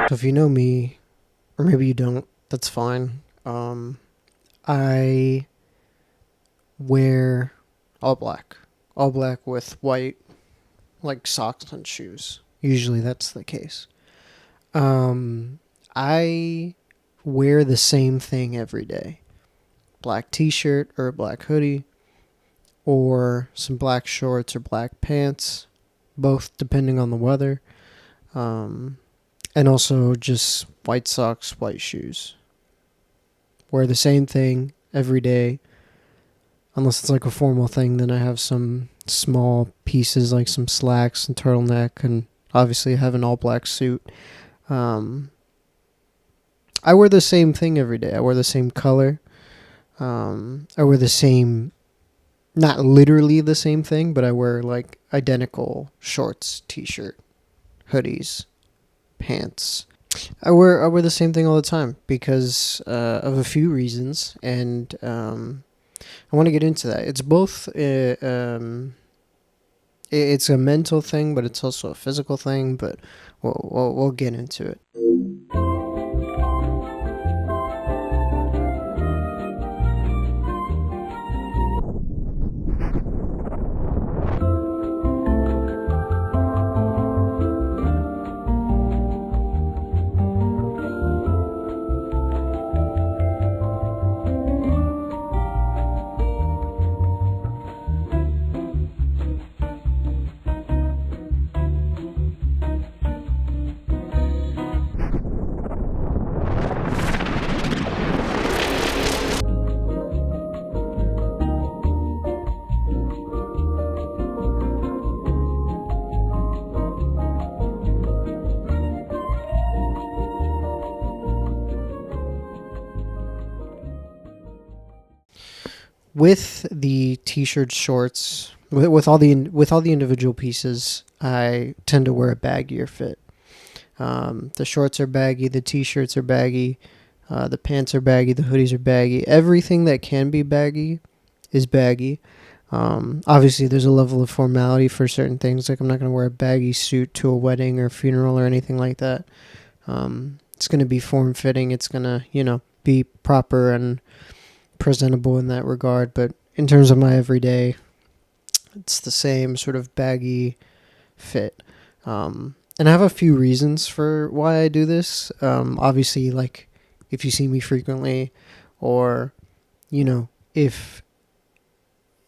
So if you know me, or maybe you don't, that's fine. I wear all black with white, like socks and shoes. Usually that's the case. I wear the same thing every day: black t-shirt or a black hoodie, or some black shorts or black pants, both depending on the weather. And also just white socks, white shoes. Wear the same thing every day. Unless it's like a formal thing, then I have some small pieces like some slacks and turtleneck, and obviously I have an all black suit. Um, I wear the same thing every day. I wear the same color. I wear the same, not literally the same thing, but I wear like identical shorts, t-shirt, hoodies, pants. I wear the same thing all the time because of a few reasons, and I want to get into that. It's both. It's a mental thing, but it's also a physical thing. But we'll get into it. With the t-shirt, shorts, with all the individual pieces, I tend to wear a baggier fit. The shorts are baggy, the t-shirts are baggy, the pants are baggy, the hoodies are baggy. Everything that can be baggy is baggy. Obviously, there's a level of formality for certain things. Like I'm not going to wear a baggy suit to a wedding or funeral or anything like that. It's going to be form-fitting. It's going to, be proper and presentable in that regard. But in terms of my everyday, it's the same sort of baggy fit. And I have a few reasons for why I do this. Obviously, like if you see me frequently, or if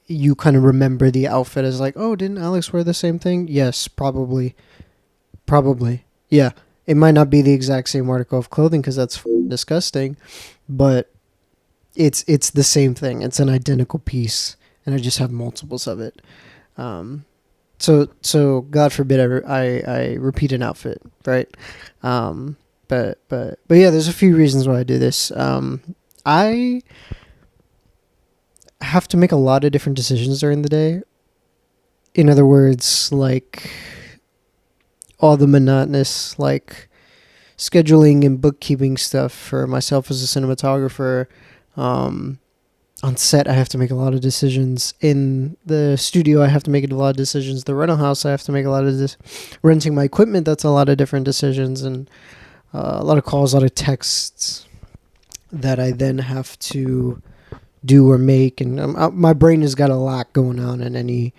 you kind of remember the outfit as like, oh, didn't Alex wear the same thing? Yes, probably. Yeah, it might not be the exact same article of clothing because that's disgusting, but it's the same thing. It's an identical piece, and I just have multiples of it. So God forbid I repeat an outfit, right? But yeah, there's a few reasons why I do this. I have to make a lot of different decisions during the day. In other words, like all the monotonous, like scheduling and bookkeeping stuff for myself as a cinematographer. On set, I have to make a lot of decisions. In the studio, I have to make a lot of decisions. The rental house, I have to make a lot of renting my equipment. That's a lot of different decisions, and a lot of calls, a lot of texts that I then have to do or make. And my brain has got a lot going on in any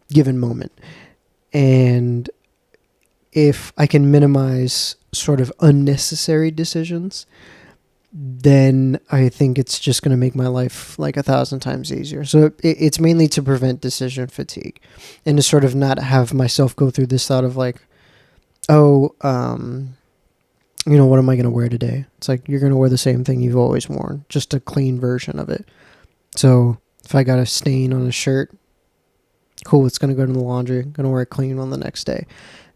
given moment. And if I can minimize sort of unnecessary decisions, then I think it's just going to make my life like 1,000 times easier. So it's mainly to prevent decision fatigue and to sort of not have myself go through this thought of like, oh, what am I going to wear today? It's like, you're going to wear the same thing you've always worn, just a clean version of it. So if I got a stain on a shirt, cool, it's going to go to the laundry. I'm going to wear it clean on the next day,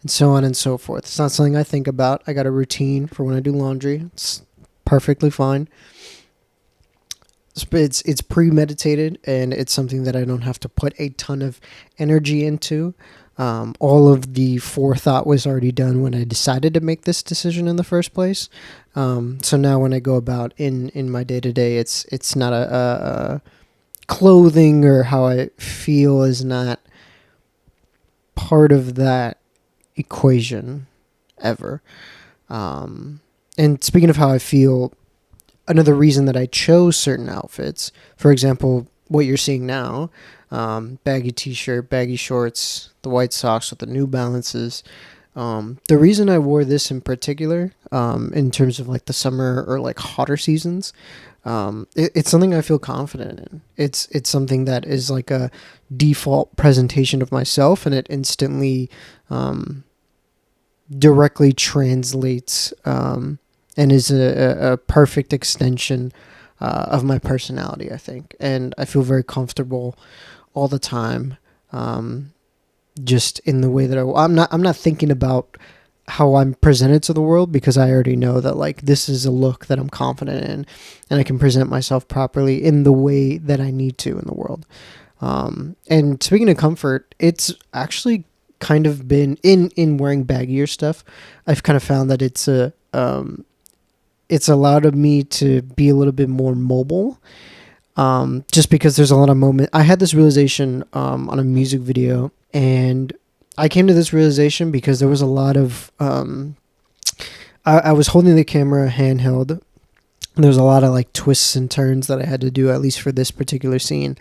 and so on and so forth. It's not something I think about. I got a routine for when I do laundry. It's perfectly fine. It's premeditated, and it's something that I don't have to put a ton of energy into. All of the forethought was already done when I decided to make this decision in the first place. So now when I go about in my day-to-day, it's not a clothing or how I feel is not part of that equation ever. Um, and speaking of how I feel, another reason that I chose certain outfits, for example, what you're seeing now, baggy t-shirt, baggy shorts, the white socks with the New Balances. The reason I wore this in particular, in terms of like the summer or like hotter seasons, it's something I feel confident in. It's something that is like a default presentation of myself, and it instantly um, directly translates, and is a perfect extension of my personality, I think. And I feel very comfortable all the time, just in the way that I'm not thinking about how I'm presented to the world, because I already know that like this is a look that I'm confident in, and I can present myself properly in the way that I need to in the world. And speaking of comfort, it's actually kind of been in wearing baggier stuff. I've kind of found that it's allowed me to be a little bit more mobile. Just because there's a lot of moment. I had this realization on a music video, and I came to this realization because there was a lot of I was holding the camera handheld. And there was a lot of like twists and turns that I had to do, at least for this particular scene.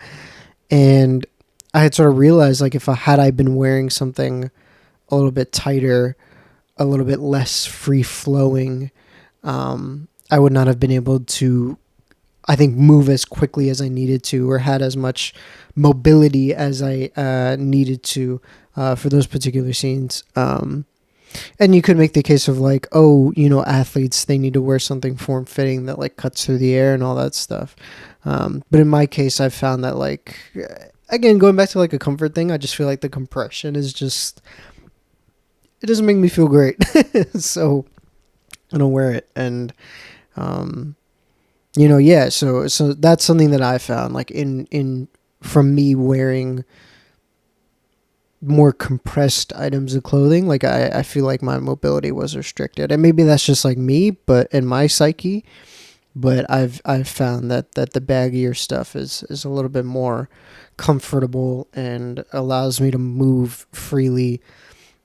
And I had sort of realized, like, if I had I been wearing something a little bit tighter, a little bit less free flowing, I would not have been able to, I think, move as quickly as I needed to, or had as much mobility as I needed to, for those particular scenes. And you could make the case of like, oh, athletes, they need to wear something form fitting that like cuts through the air and all that stuff. But in my case, I've found that like, again, going back to like a comfort thing, I just feel like the compression is just, it doesn't make me feel great. So I don't wear it. And, yeah, so that's something that I found, like, in from me wearing more compressed items of clothing, like I feel like my mobility was restricted. And maybe that's just like me, but in my psyche. But I've found that the baggier stuff is a little bit more comfortable and allows me to move freely,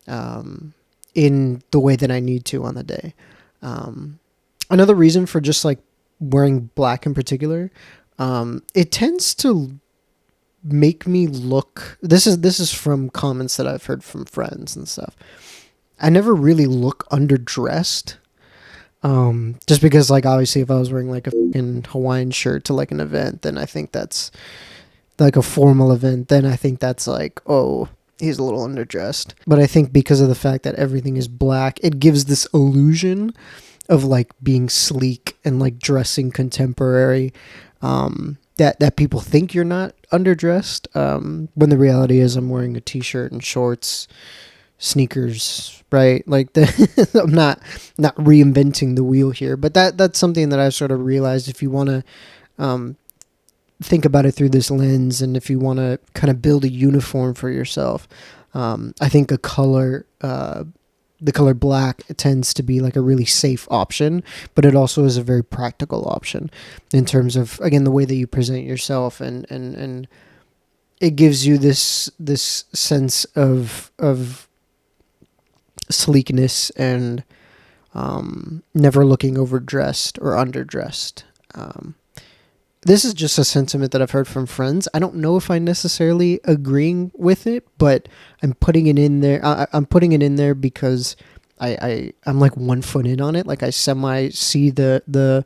in the way that I need to on the day. Another reason for just like wearing black in particular, it tends to make me look, this is from comments that I've heard from friends and stuff. I never really look underdressed. Just because, like, obviously if I was wearing like a fucking Hawaiian shirt to like an event, then I think that's like a formal event, then I think that's like, oh, he's a little underdressed. But I think because of the fact that everything is black, it gives this illusion of like being sleek and like dressing contemporary, that people think you're not underdressed, when the reality is I'm wearing a t-shirt and shorts, sneakers, right? Like I'm not reinventing the wheel here, but that's something that I've sort of realized. If you want to think about it through this lens, and if you want to kind of build a uniform for yourself, I think the color black, it tends to be like a really safe option, but it also is a very practical option in terms of, again, the way that you present yourself, and it gives you this sense of sleekness, and never looking overdressed or underdressed. This is just a sentiment that I've heard from friends. I don't know if I necessarily agreeing with it, but I'm putting it in there. I'm putting it in there because I'm like 1 foot in on it. Like I semi see the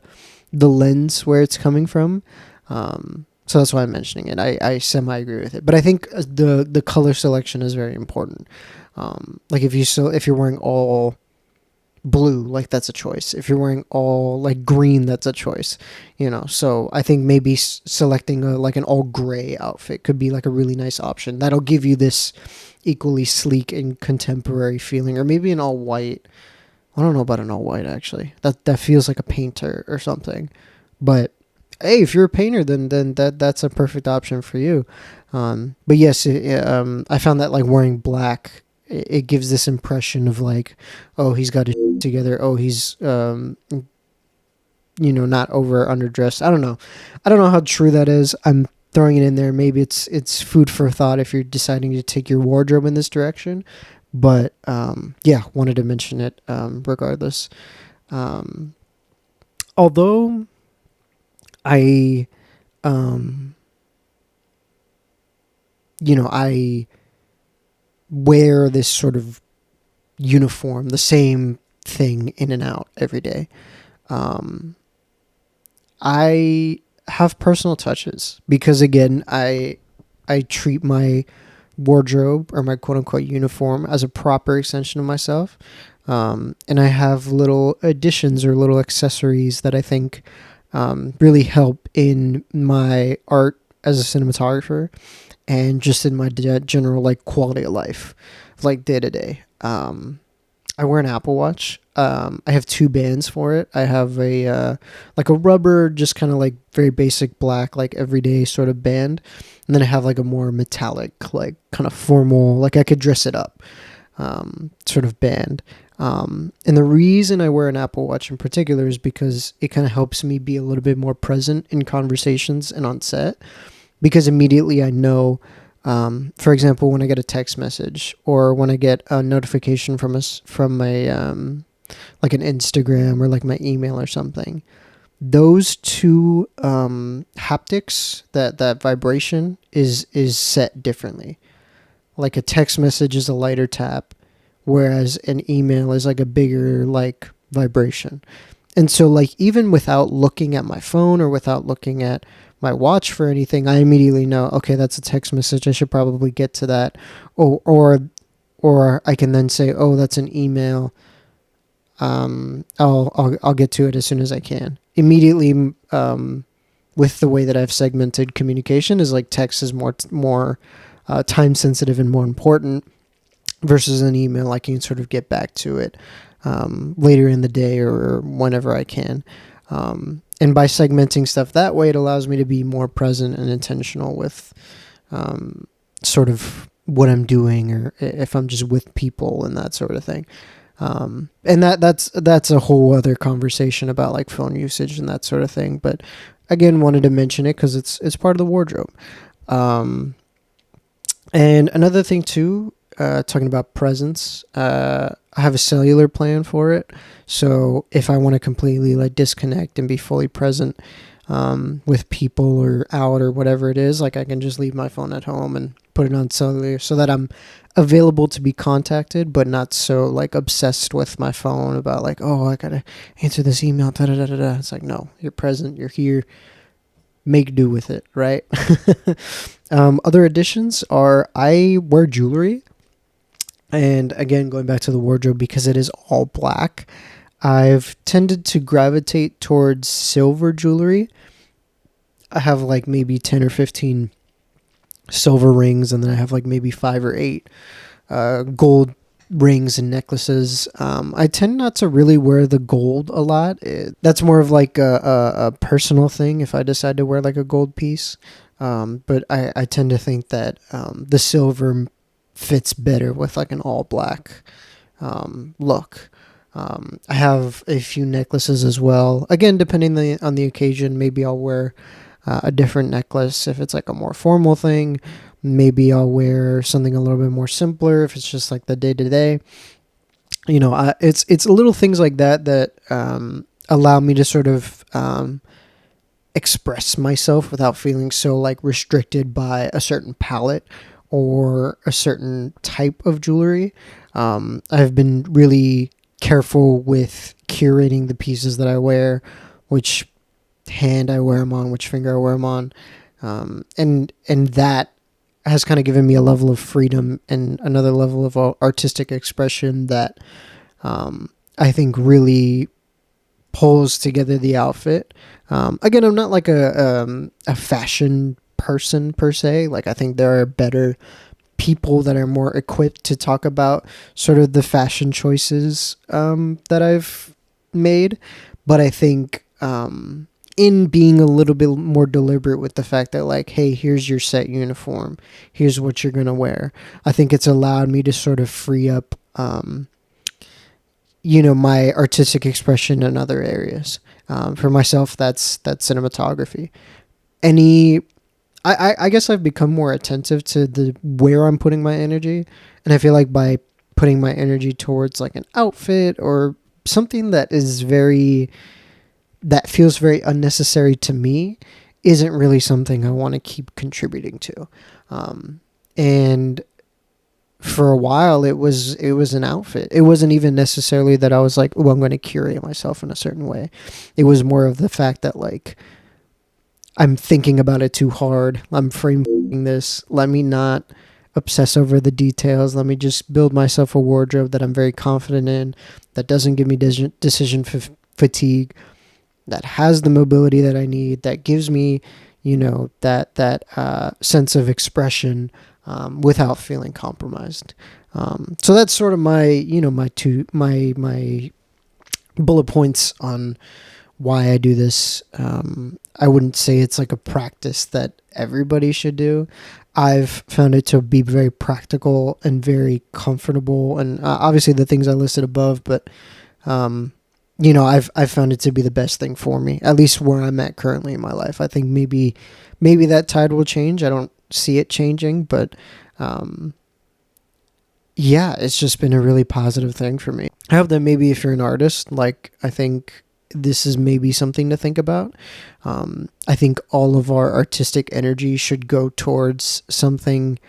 lens where it's coming from. So that's why I'm mentioning it. I semi agree with it, but I think the color selection is very important. Like if you're wearing all blue, like that's a choice. If you're wearing all like green, that's a choice. So I think maybe selecting like an all gray outfit could be like a really nice option that'll give you this equally sleek and contemporary feeling. Or maybe an all white. I don't know about an all white, actually. That feels like a painter or something. But hey, if you're a painter, then that's a perfect option for you. But yes, I found that like wearing black, it gives this impression of like, oh, he's got his shit together. Oh, he's not over or underdressed. I don't know how true that is. I'm throwing it in there. Maybe it's food for thought if you're deciding to take your wardrobe in this direction. But yeah, wanted to mention it regardless. Although I, um, I wear this sort of uniform, the same thing in and out every day. Um, I have personal touches because again, I treat my wardrobe or my quote unquote uniform as a proper extension of myself. And I have little additions or little accessories that I think really help in my art as a cinematographer and just in my general like quality of life, like day to day. I wear an Apple Watch. I have two bands for it. I have a like a rubber, just kind of like very basic black, like everyday sort of band, and then I have like a more metallic, like kind of formal, like I could dress it up, sort of band. And the reason I wear an Apple Watch in particular is because it kind of helps me be a little bit more present in conversations and on set because immediately I know, for example, when I get a text message or when I get a notification from us from a like an Instagram or like my email or something, those two haptics, that vibration is set differently. Like a text message is a lighter tap, whereas an email is like a bigger like vibration. And so like even without looking at my phone or without looking at my watch for anything, I immediately know, okay, that's a text message. I should probably get to that. Or I can then say, oh, that's an email. I'll get to it as soon as I can. Immediately, with the way that I've segmented communication, is like text is more time sensitive and more important versus an email. I can sort of get back to it later in the day or whenever I can. And by segmenting stuff that way, it allows me to be more present and intentional with sort of what I'm doing or if I'm just with people and that sort of thing. And that's a whole other conversation about like phone usage and that sort of thing. But again, wanted to mention it because it's part of the wardrobe. Um, and another thing too, talking about presence, I have a cellular plan for it. So if I want to completely like disconnect and be fully present with people or out or whatever it is, like I can just leave my phone at home and put it on cellular so that I'm available to be contacted, but not so like obsessed with my phone about like, oh, I gotta answer this email. Da da da da da. It's like, no, you're present, you're here, make do with it, right? Other additions are I wear jewelry. And again, going back to the wardrobe, because it is all black, I've tended to gravitate towards silver jewelry. I have like maybe 10 or 15 silver rings, and then I have like maybe 5 or 8 gold rings and necklaces. I tend not to really wear the gold a lot. That's more of like a personal thing if I decide to wear like a gold piece. But I tend to think that the silver fits better with like an all black look. I have a few necklaces as well. Again, depending on the occasion, maybe I'll wear a different necklace if it's like a more formal thing. Maybe I'll wear something a little bit more simpler if it's just like the day to day. It's little things like that that allow me to sort of express myself without feeling so like restricted by a certain palette or a certain type of jewelry. I've been really careful with curating the pieces that I wear, which hand I wear them on, which finger I wear them on, and that has kind of given me a level of freedom and another level of artistic expression that I think really pulls together the outfit. Again, I'm not like a fashion person per se. Like I think there are better people that are more equipped to talk about sort of the fashion choices that I've made. But I think in being a little bit more deliberate with the fact that like, hey, here's your set uniform, here's what you're gonna wear. I think it's allowed me to sort of free up my artistic expression in other areas. For myself, that's cinematography. Any I guess I've become more attentive to the where I'm putting my energy, and I feel like by putting my energy towards like an outfit or something that feels very unnecessary to me isn't really something I want to keep contributing to. And for a while it was an outfit. It wasn't even necessarily that I was like, oh, I'm going to curate myself in a certain way. It was more of the fact that like I'm thinking about it too hard. I'm framing this. Let me not obsess over the details. Let me just build myself a wardrobe that I'm very confident in, that doesn't give me decision fatigue, that has the mobility that I need, that gives me, that sense of expression without feeling compromised. So that's sort of my bullet points on why I do this. I wouldn't say it's like a practice that everybody should do. I've found it to be very practical and very comfortable, and obviously the things I listed above. But I've found it to be the best thing for me, at least where I'm at currently in my life. I think maybe that tide will change. I don't see it changing, but yeah, it's just been a really positive thing for me. I hope that maybe if you're an artist, like I think this is maybe something to think about. I think all of our artistic energy should go towards something.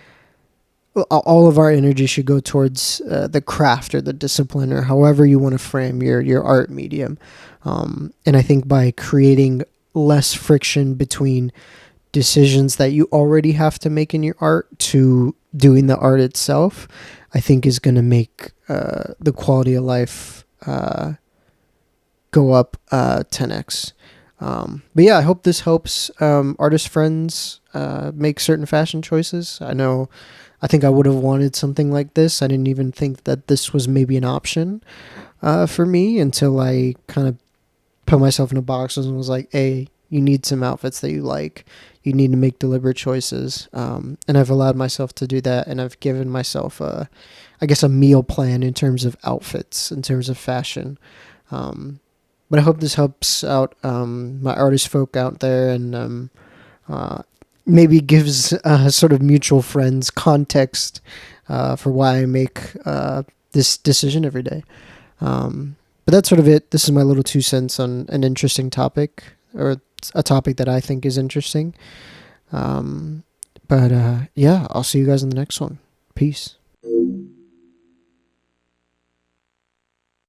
All of our energy should go towards the craft or the discipline or however you want to frame your art medium. And I think by creating less friction between decisions that you already have to make in your art to doing the art itself, I think is going to make the quality of life go up 10x. But yeah, I hope this helps artist friends make certain fashion choices. I think I would have wanted something like this. I didn't even think that this was maybe an option for me until I kind of put myself in a box and was like, hey, you need some outfits that you like. You need to make deliberate choices. And I've allowed myself to do that. And I've given myself, I guess, a meal plan in terms of outfits, in terms of fashion. But I hope this helps out my artist folk out there, and maybe gives sort of mutual friends context for why I make this decision every day. But that's sort of it. This is my little 2 cents on an interesting topic, or a topic that I think is interesting. But yeah, I'll see you guys in the next one. Peace.